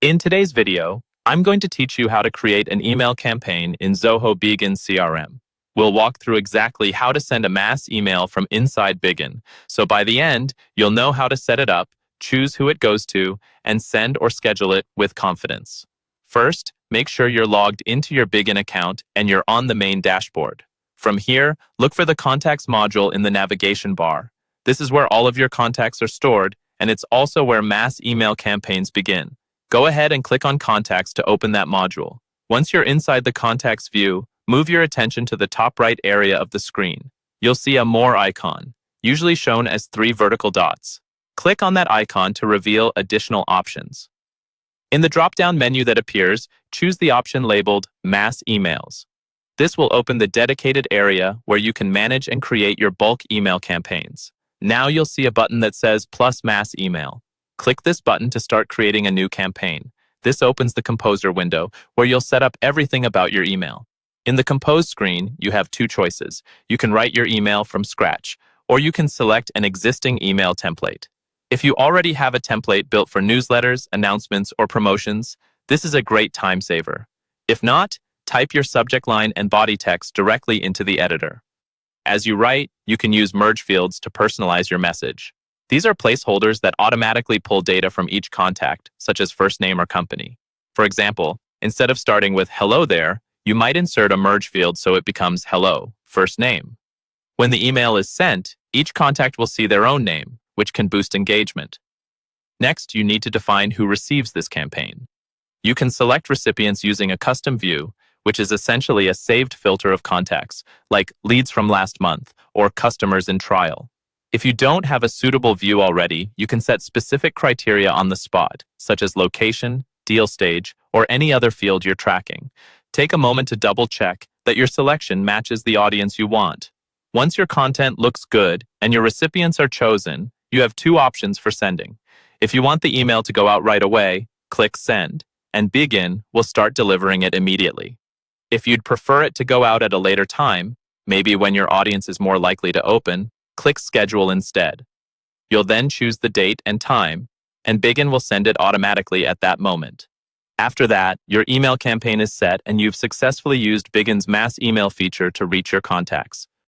In today's video, I'm going to teach you how to create an email campaign in Zoho Bigin CRM. We'll walk through exactly how to send a mass email from inside Bigin, so by the end, you'll know how to set it up, choose who it goes to, and send or schedule it with confidence. First, make sure you're logged into your Bigin account and you're on the main dashboard. From here, look for the Contacts module in the navigation bar. This is where all of your contacts are stored, and it's also where mass email campaigns begin. Go ahead and click on Contacts to open that module. Once you're inside the Contacts view, move your attention to the top right area of the screen. You'll see a More icon, usually shown as 3 vertical dots. Click on that icon to reveal additional options. In the drop-down menu that appears, choose the option labeled Mass Emails. This will open the dedicated area where you can manage and create your bulk email campaigns. Now you'll see a button that says Plus Mass Email. Click this button to start creating a new campaign. This opens the Composer window, where you'll set up everything about your email. In the Compose screen, you have 2 choices. You can write your email from scratch, or you can select an existing email template. If you already have a template built for newsletters, announcements, or promotions, this is a great time saver. If not, type your subject line and body text directly into the editor. As you write, you can use merge fields to personalize your message. These are placeholders that automatically pull data from each contact, such as first name or company. For example, instead of starting with "Hello there," you might insert a merge field so it becomes "Hello, first name." When the email is sent, each contact will see their own name, which can boost engagement. Next, you need to define who receives this campaign. You can select recipients using a custom view, which is essentially a saved filter of contacts, like leads from last month or customers in trial. If you don't have a suitable view already, you can set specific criteria on the spot, such as location, deal stage, or any other field you're tracking. Take a moment to double-check that your selection matches the audience you want. Once your content looks good and your recipients are chosen, you have 2 options for sending. If you want the email to go out right away, click Send, and Bigin will start delivering it immediately. If you'd prefer it to go out at a later time, maybe when your audience is more likely to open, click Schedule instead. You'll then choose the date and time, and Bigin will send it automatically at that moment. After that, your email campaign is set and you've successfully used Bigin's mass email feature to reach your contacts.